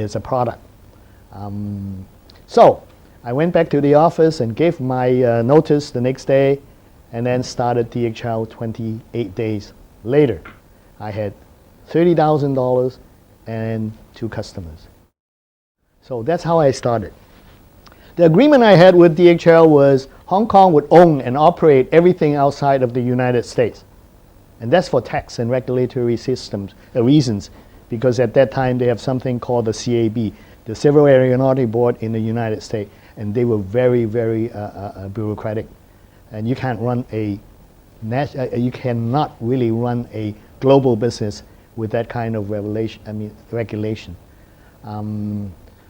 It's a product. So I went back to the office and gave my notice the next day, and then started DHL 28 days later. I had $30,000 and 2 customers. So that's how I started. The agreement I had with DHL was Hong Kong would own and operate everything outside of the United States. And that's for tax and regulatory systems reasons, because at that time they have something called the CAB, the Civil Aeronautic Board in the United States, and they were very, very bureaucratic. And you can't run you cannot really run a global business with that kind of regulation.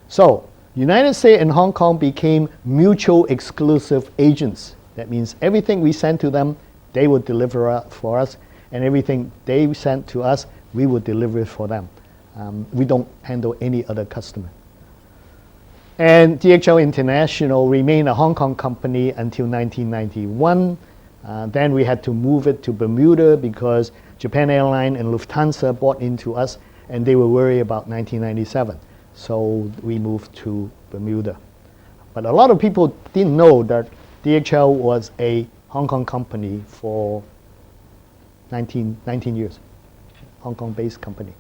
So United States and Hong Kong became mutual exclusive agents. That means everything we sent to them, they would deliver for us, and everything they sent to us, we would deliver for them. We don't handle any other customer. And DHL International remained a Hong Kong company until 1991. Then we had to move it to Bermuda because Japan Airlines and Lufthansa bought into us, and they were worried about 1997. So we moved to Bermuda. But a lot of people didn't know that DHL was a Hong Kong company for 19 years, Hong Kong-based company.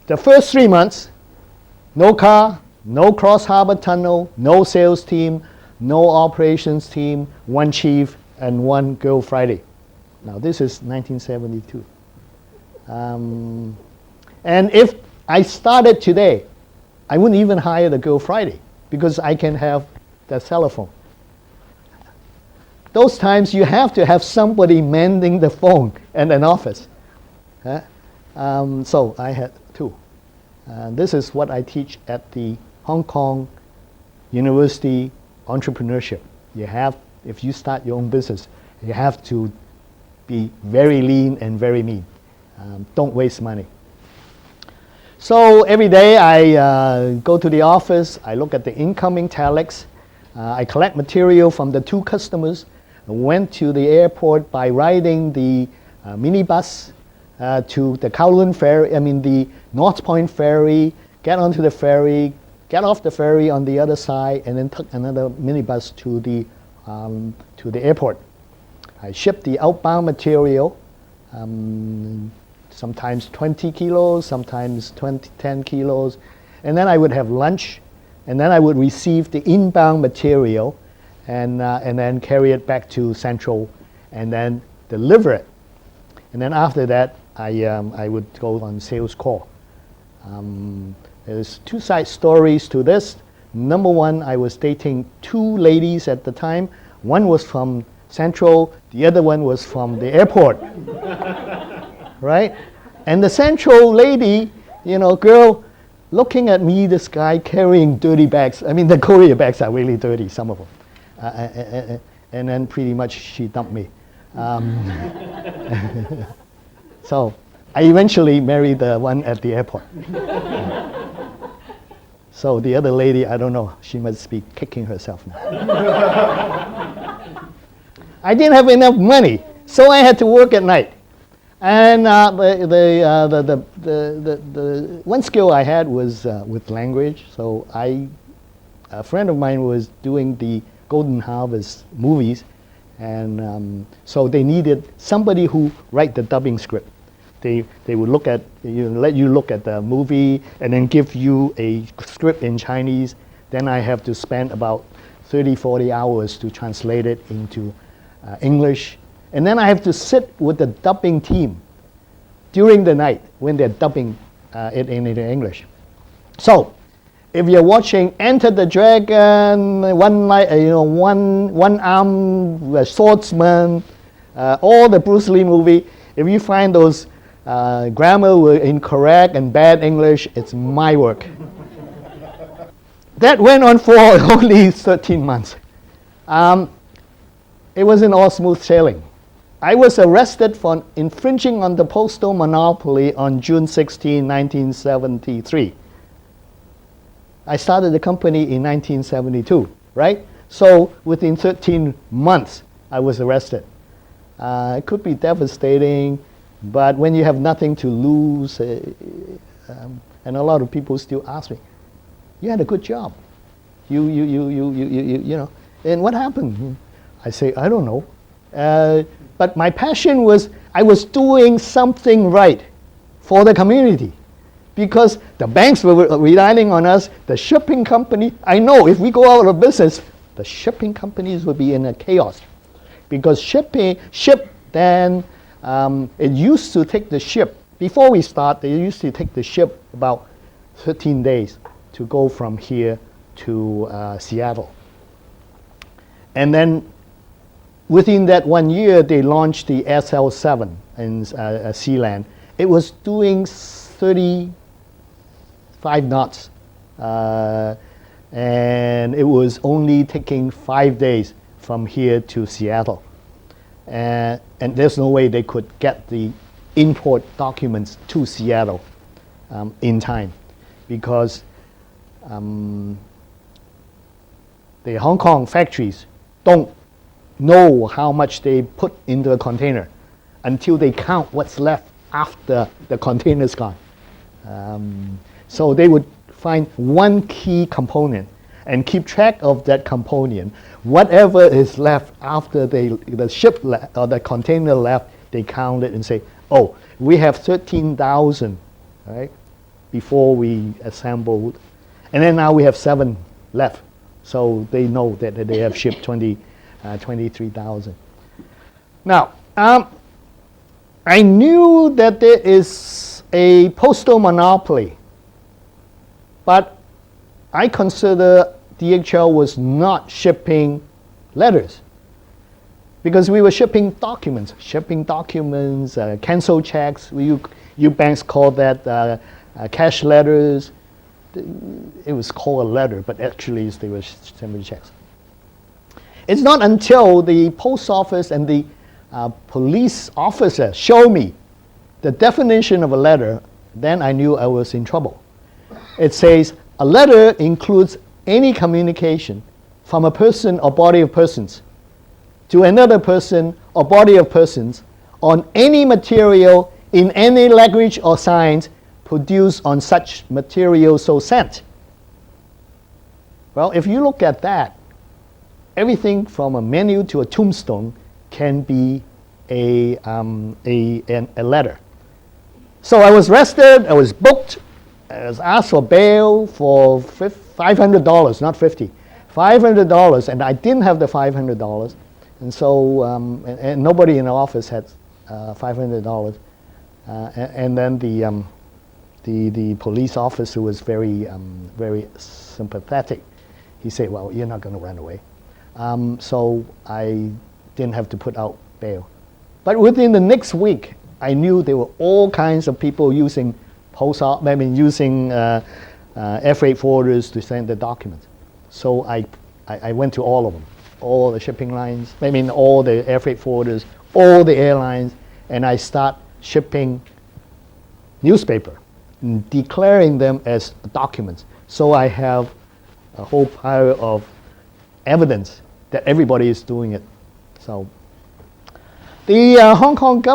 The first 3 months, no car, no cross-harbor tunnel, no sales team, no operations team, 1 chief, and 1 Girl Friday. Now this is 1972. And if I started today, I wouldn't even hire the Girl Friday because I can have the telephone. Those times you have to have somebody mending the phone and an office. So I had 2. This is what I teach at the Hong Kong University Entrepreneurship. If you start your own business, you have to be very lean and very mean. Don't waste money. So every day I go to the office, I look at the incoming telex, I collect material from the 2 customers, went to the airport by riding the minibus to the Kowloon ferry, the North Point ferry, get onto the ferry, get off the ferry on the other side, and then took another minibus to the airport. I shipped the outbound material, sometimes 20 kilos, sometimes 10 kilos, and then I would have lunch, and then I would receive the inbound material, and then carry it back to Central, and then deliver it. And then after that, I would go on sales call. There's 2 side stories to this. Number 1, I was dating 2 ladies at the time. One was from Central, the other one was from the airport. Right? And the Central lady, girl, looking at me, this guy carrying dirty bags. The courier bags are really dirty, some of them. And then pretty much she dumped me. So I eventually married the one at the airport. So the other lady, I don't know, she must be kicking herself now. I didn't have enough money, so I had to work at night. And the one skill I had was with language. So a friend of mine was doing the Golden Harvest movies, and so they needed somebody who write the dubbing script. They would let you look at the movie and then give you a script in Chinese. Then I have to spend about 30-40 hours to translate it into English. And then I have to sit with the dubbing team during the night when they're dubbing it into English. So if you're watching Enter the Dragon, one arm swordsman, all the Bruce Lee movie, if you find those grammar were incorrect and bad English, it's my work. That went on for only 13 months. It wasn't all smooth sailing. I was arrested for infringing on the postal monopoly on June 16, 1973. I started the company in 1972, right? So within 13 months, I was arrested. It could be devastating, but when you have nothing to lose, And a lot of people still ask me, you had a good job. You know. And what happened? I say, I don't know. But my passion was I was doing something right for the community. Because the banks were relying on us, the shipping company. I know if we go out of business, the shipping companies will be in a chaos. Because then it used to take the ship, before we start, they used to take the ship about 13 days to go from here to Seattle. And then within that 1 year, they launched the SL7 in Sealand. It was doing 35 knots. And it was only taking 5 days from here to Seattle. And there's no way they could get the import documents to Seattle in time, because the Hong Kong factories don't know how much they put into a container until they count what's left after the container's gone. So they would find one key component and keep track of that component. Whatever is left after the ship or the container left, they count it and say, oh, we have 13,000, right, before we assembled. And then now we have 7 left. So they know that they have shipped 23,000. Now, I knew that there is a postal monopoly, but I consider DHL was not shipping letters, because we were shipping documents, cancel checks. You banks call that cash letters. It was called a letter, but actually they were sending checks. It's not until the post office and the police officer showed me the definition of a letter, then I knew I was in trouble. It says, a letter includes any communication from a person or body of persons to another person or body of persons on any material in any language or signs produced on such material so sent. Well, if you look at that, everything from a menu to a tombstone can be a letter. So I was arrested, I was booked, I was asked for bail for $500, not 50, $500, and I didn't have the $500, and so and nobody in the office had $500, and then the police officer was very sympathetic. He said, "Well, you're not going to run away," so I didn't have to put out bail. But within the next week, I knew there were all kinds of people using using air freight forwarders to send the documents. So I went to all of them, all the shipping lines, all the air freight forwarders, all the airlines, and I start shipping newspaper, declaring them as documents. So I have a whole pile of evidence that everybody is doing it. So the Hong Kong government